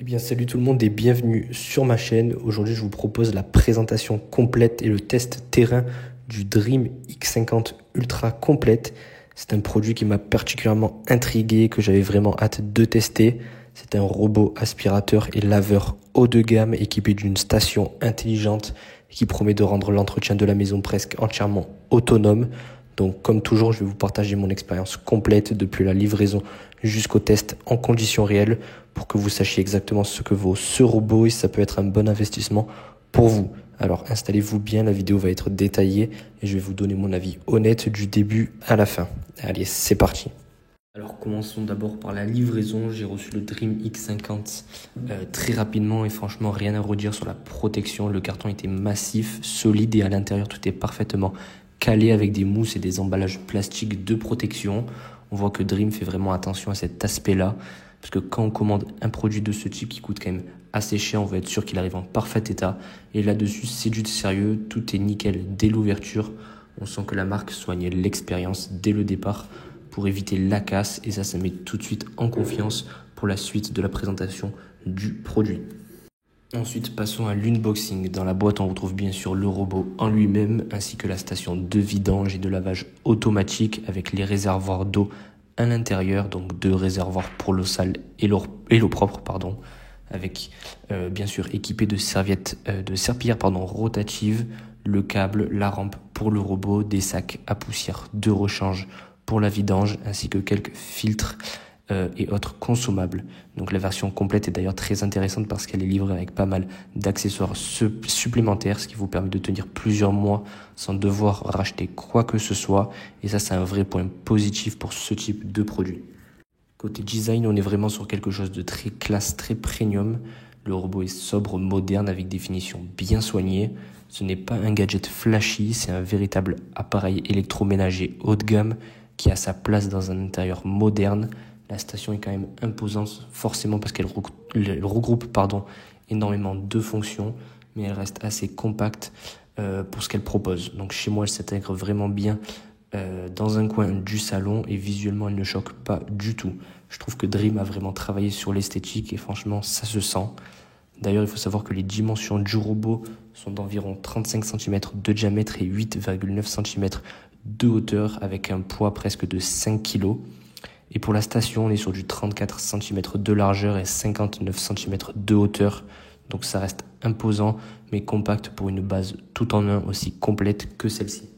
Eh bien, salut tout le monde et bienvenue sur ma chaîne. Aujourd'hui, je vous propose la présentation complète et le test terrain du Dream X50 Ultra complète. C'est un produit qui m'a particulièrement intrigué, que j'avais vraiment hâte de tester. C'est un robot aspirateur et laveur haut de gamme équipé d'une station intelligente qui promet de rendre l'entretien de la maison presque entièrement autonome. Donc, comme toujours, je vais vous partager mon expérience complète depuis la livraison jusqu'au test en conditions réelles pour que vous sachiez exactement ce que vaut ce robot et si ça peut être un bon investissement pour vous. Alors, installez-vous bien, la vidéo va être détaillée et je vais vous donner mon avis honnête du début à la fin. Allez, c'est parti. Alors, commençons d'abord par la livraison. J'ai reçu le Dream X50 très rapidement et franchement, rien à redire sur la protection. Le carton était massif, solide et à l'intérieur, tout est parfaitement calé avec des mousses et des emballages plastiques de protection. On voit que Dream fait vraiment attention à cet aspect-là, parce que quand on commande un produit de ce type qui coûte quand même assez cher, on veut être sûr qu'il arrive en parfait état. Et là-dessus, c'est du sérieux, tout est nickel dès l'ouverture. On sent que la marque soigne l'expérience dès le départ pour éviter la casse, et ça met tout de suite en confiance pour la suite de la présentation du produit. Ensuite, passons à l'unboxing. Dans la boîte, on retrouve bien sûr le robot en lui-même, ainsi que la station de vidange et de lavage automatique avec les réservoirs d'eau à l'intérieur, donc 2 réservoirs pour l'eau sale et l'eau propre, avec bien sûr équipé de serpillères rotatives, le câble, la rampe pour le robot, des sacs à poussière de rechange pour la vidange, ainsi que quelques filtres et autres consommables. Donc la version complète est d'ailleurs très intéressante parce qu'elle est livrée avec pas mal d'accessoires supplémentaires, ce qui vous permet de tenir plusieurs mois sans devoir racheter quoi que ce soit. Et ça, c'est un vrai point positif pour ce type de produit. Côté design, on est vraiment sur quelque chose de très classe, très premium. Le robot est sobre, moderne, avec des finitions bien soignées. Ce n'est pas un gadget flashy, c'est un véritable appareil électroménager haut de gamme qui a sa place dans un intérieur moderne. La station est quand même imposante, forcément parce qu'elle regroupe énormément de fonctions, mais elle reste assez compacte pour ce qu'elle propose. Donc chez moi, elle s'intègre vraiment bien dans un coin du salon et visuellement, elle ne choque pas du tout. Je trouve que Dream a vraiment travaillé sur l'esthétique et franchement, ça se sent. D'ailleurs, il faut savoir que les dimensions du robot sont d'environ 35 cm de diamètre et 8,9 cm de hauteur avec un poids presque de 5 kg. Et pour la station, on est sur du 34 cm de largeur et 59 cm de hauteur. Donc ça reste imposant, mais compact pour une base tout en un aussi complète que celle-ci.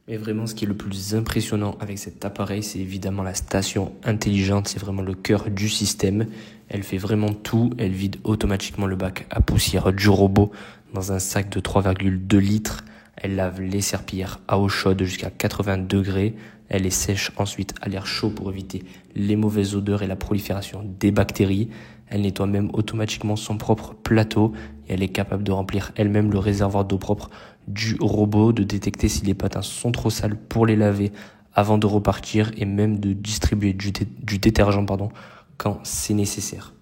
Mais vraiment, ce qui est le plus impressionnant avec cet appareil, c'est évidemment la station intelligente. C'est vraiment le cœur du système. Elle fait vraiment tout. Elle vide automatiquement le bac à poussière du robot dans un sac de 3,2 litres. Elle lave les serpillères à eau chaude jusqu'à 80 degrés. Elle les sèche ensuite à l'air chaud pour éviter les mauvaises odeurs et la prolifération des bactéries. Elle nettoie même automatiquement son propre plateau et elle est capable de remplir elle-même le réservoir d'eau propre du robot, de détecter si les patins sont trop sales pour les laver avant de repartir et même de distribuer du détergent quand c'est nécessaire.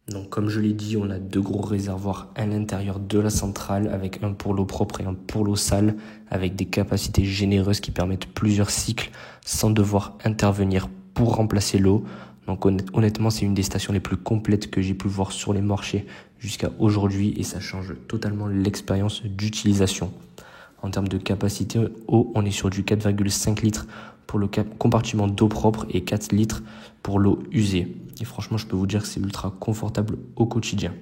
Donc comme je l'ai dit, on a 2 gros réservoirs à l'intérieur de la centrale avec un pour l'eau propre et un pour l'eau sale avec des capacités généreuses qui permettent plusieurs cycles sans devoir intervenir pour remplacer l'eau. Donc honnêtement, c'est une des stations les plus complètes que j'ai pu voir sur les marchés jusqu'à aujourd'hui et ça change totalement l'expérience d'utilisation. En termes de capacité eau, on est sur du 4,5 litres pour le compartiment d'eau propre et 4 litres pour l'eau usée. Et franchement, je peux vous dire que c'est ultra confortable au quotidien.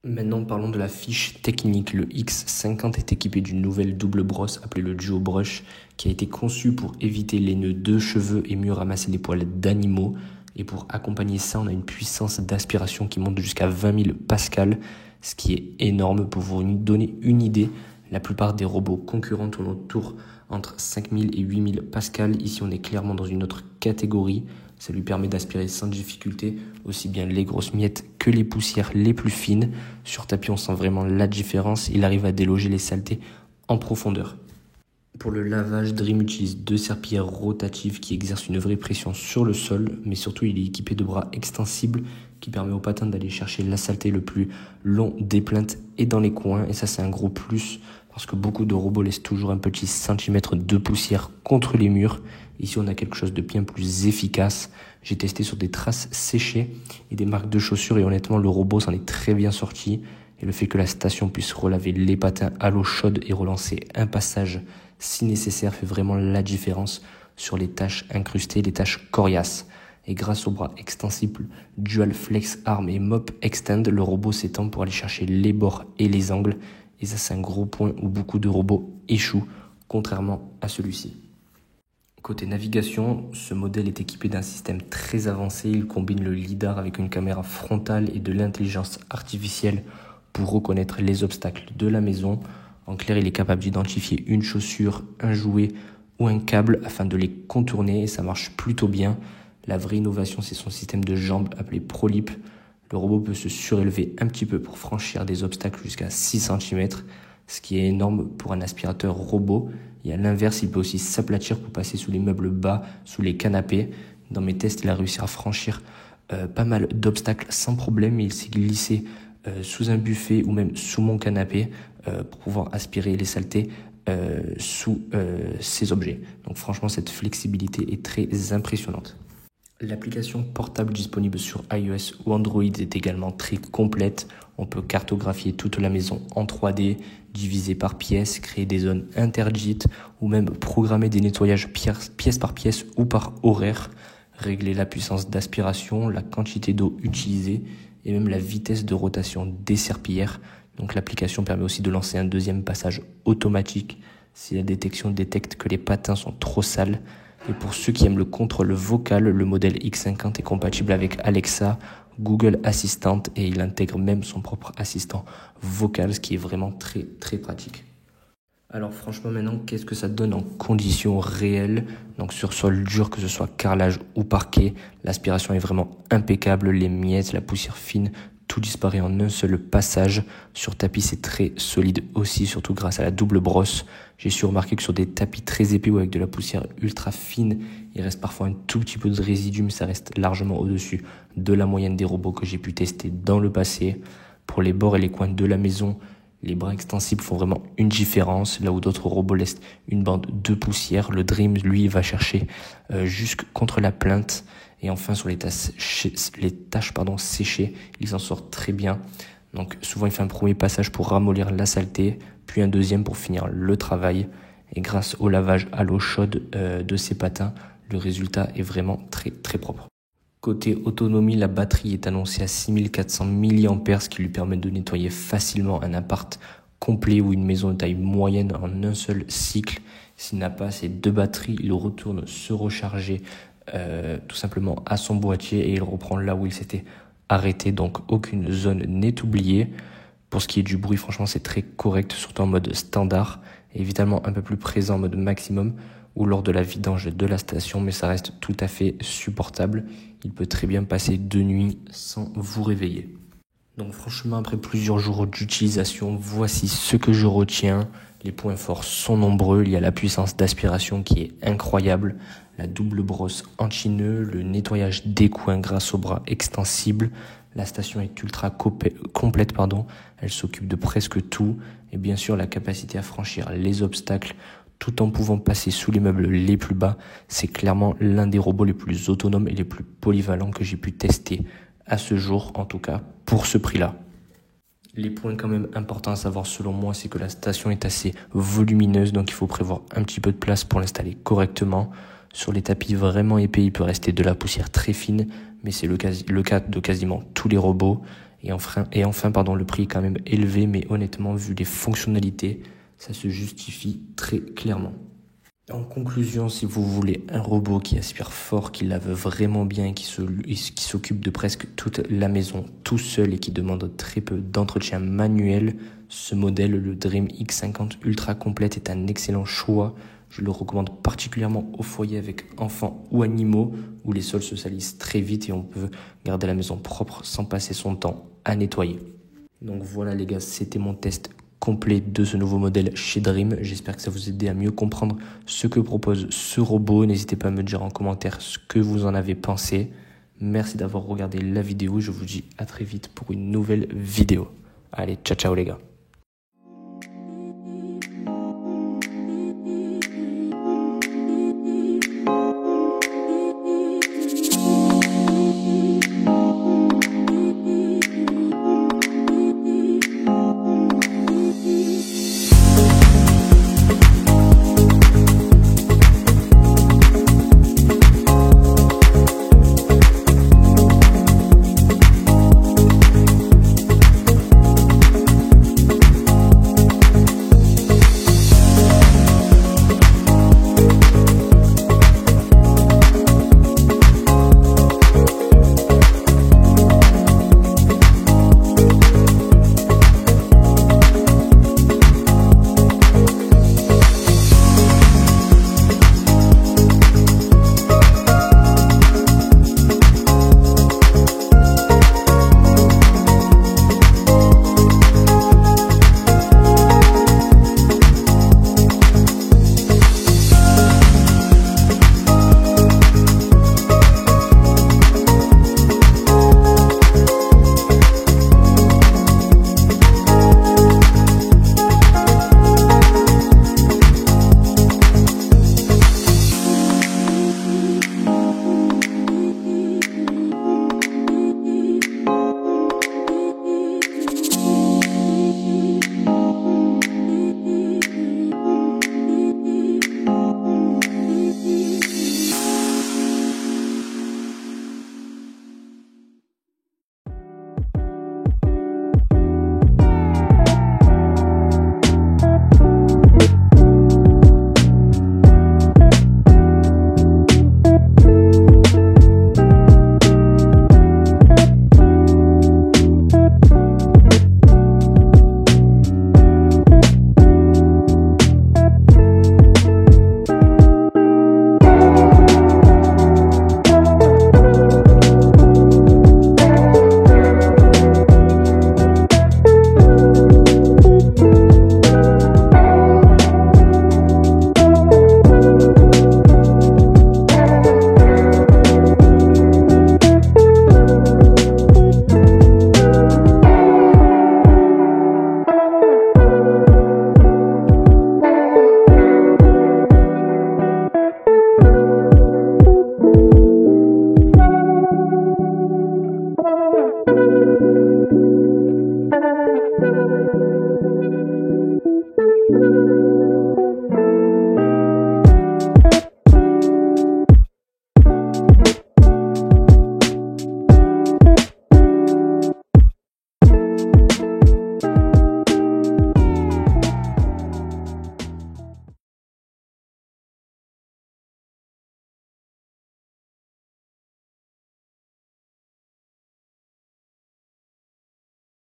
Maintenant, parlons de la fiche technique. Le X50 est équipé d'une nouvelle double brosse appelée le Duo Brush qui a été conçue pour éviter les nœuds de cheveux et mieux ramasser les poils d'animaux. Et pour accompagner ça, on a une puissance d'aspiration qui monte jusqu'à 20 000 pascal, ce qui est énorme. Pour vous donner une idée, la plupart des robots concurrents tournent autour entre 5 000 et 8 000 pascal. Ici, on est clairement dans une autre catégorie. Ça lui permet d'aspirer sans difficulté aussi bien les grosses miettes que les poussières les plus fines. Sur tapis, on sent vraiment la différence. Il arrive à déloger les saletés en profondeur. Pour le lavage, Dream utilise deux serpillères rotatives qui exercent une vraie pression sur le sol, mais surtout il est équipé de bras extensibles qui permet au patin d'aller chercher la saleté le plus long des plaintes et dans les coins. Et ça c'est un gros plus parce que beaucoup de robots laissent toujours un petit centimètre de poussière contre les murs. Ici on a quelque chose de bien plus efficace. J'ai testé sur des traces séchées et des marques de chaussures et honnêtement le robot s'en est très bien sorti. Et le fait que la station puisse relaver les patins à l'eau chaude et relancer un passage si nécessaire fait vraiment la différence sur les tâches incrustées, les tâches coriaces. Et grâce au bras extensible Dual Flex Arm et Mop Extend, le robot s'étend pour aller chercher les bords et les angles. Et ça c'est un gros point où beaucoup de robots échouent, contrairement à celui-ci. Côté navigation, ce modèle est équipé d'un système très avancé. Il combine le lidar avec une caméra frontale et de l'intelligence artificielle pour reconnaître les obstacles de la maison. En clair, il est capable d'identifier une chaussure, un jouet ou un câble afin de les contourner et ça marche plutôt bien. La vraie innovation, c'est son système de jambes appelé ProLip. Le robot peut se surélever un petit peu pour franchir des obstacles jusqu'à 6 cm, ce qui est énorme pour un aspirateur robot. Et à l'inverse, il peut aussi s'aplatir pour passer sous les meubles bas, sous les canapés. Dans mes tests, il a réussi à franchir pas mal d'obstacles sans problème. Il s'est glissé sous un buffet ou même sous mon canapé pour pouvoir aspirer les saletés sous ces objets. Donc franchement, cette flexibilité est très impressionnante. L'application portable disponible sur iOS ou Android est également très complète. On peut cartographier toute la maison en 3D, diviser par pièce, créer des zones interdites ou même programmer des nettoyages pièce par pièce ou par horaire, régler la puissance d'aspiration, la quantité d'eau utilisée et même la vitesse de rotation des serpillères. Donc l'application permet aussi de lancer un deuxième passage automatique si la détection détecte que les patins sont trop sales. Et pour ceux qui aiment le contrôle vocal, le modèle X50 est compatible avec Alexa, Google Assistant et il intègre même son propre assistant vocal, ce qui est vraiment très très pratique. Alors franchement maintenant, qu'est-ce que ça donne en conditions réelles? Donc sur sol dur, que ce soit carrelage ou parquet, l'aspiration est vraiment impeccable, les miettes, la poussière fine, tout disparaît en un seul passage. Sur tapis, c'est très solide aussi, surtout grâce à la double brosse. J'ai su remarquer que sur des tapis très épais ou avec de la poussière ultra fine, il reste parfois un tout petit peu de résidu, mais ça reste largement au-dessus de la moyenne des robots que j'ai pu tester dans le passé. Pour les bords et les coins de la maison, les bras extensibles font vraiment une différence. Là où d'autres robots laissent une bande de poussière, le Dream, lui, va chercher jusque contre la plainte. Et enfin, sur les tâches séchées, il s'en sort très bien. Donc souvent, il fait un premier passage pour ramollir la saleté, puis un deuxième pour finir le travail. Et grâce au lavage à l'eau chaude de ses patins, le résultat est vraiment très très propre. Côté autonomie, la batterie est annoncée à 6400 mAh, ce qui lui permet de nettoyer facilement un appart complet ou une maison de taille moyenne en un seul cycle. S'il n'a pas ces deux batteries, il retourne se recharger tout simplement à son boîtier et il reprend là où il s'était arrêté. Donc aucune zone n'est oubliée. Pour ce qui est du bruit, franchement, c'est très correct, surtout en mode standard. Évidemment, un peu plus présent en mode maximum ou lors de la vidange de la station, mais ça reste tout à fait supportable. Il peut très bien passer 2 nuits sans vous réveiller. Donc franchement, après plusieurs jours d'utilisation, voici ce que je retiens. Les points forts sont nombreux. Il y a la puissance d'aspiration qui est incroyable, la double brosse anti-nœud, le nettoyage des coins grâce au bras extensible. La station est ultra complète, elle s'occupe de presque tout. Et bien sûr, la capacité à franchir les obstacles tout en pouvant passer sous les meubles les plus bas. C'est clairement l'un des robots les plus autonomes et les plus polyvalents que j'ai pu tester à ce jour, en tout cas pour ce prix-là. Les points quand même importants à savoir selon moi, c'est que la station est assez volumineuse, donc il faut prévoir un petit peu de place pour l'installer correctement. Sur les tapis vraiment épais, il peut rester de la poussière très fine, mais c'est le cas de quasiment tous les robots. Et enfin, le prix est quand même élevé, mais honnêtement, vu les fonctionnalités, ça se justifie très clairement. En conclusion, si vous voulez un robot qui aspire fort, qui lave vraiment bien et qui s'occupe de presque toute la maison tout seul et qui demande très peu d'entretien manuel, ce modèle, le Dream X50 Ultra Complète, est un excellent choix. Je le recommande particulièrement au foyer avec enfants ou animaux, où les sols se salissent très vite et on peut garder la maison propre sans passer son temps à nettoyer. Donc voilà les gars, c'était mon test complet de ce nouveau modèle chez Dream. J'espère que ça vous a aidé à mieux comprendre ce que propose ce robot. N'hésitez pas à me dire en commentaire ce que vous en avez pensé. Merci d'avoir regardé la vidéo. Je vous dis à très vite pour une nouvelle vidéo. Allez, ciao ciao les gars.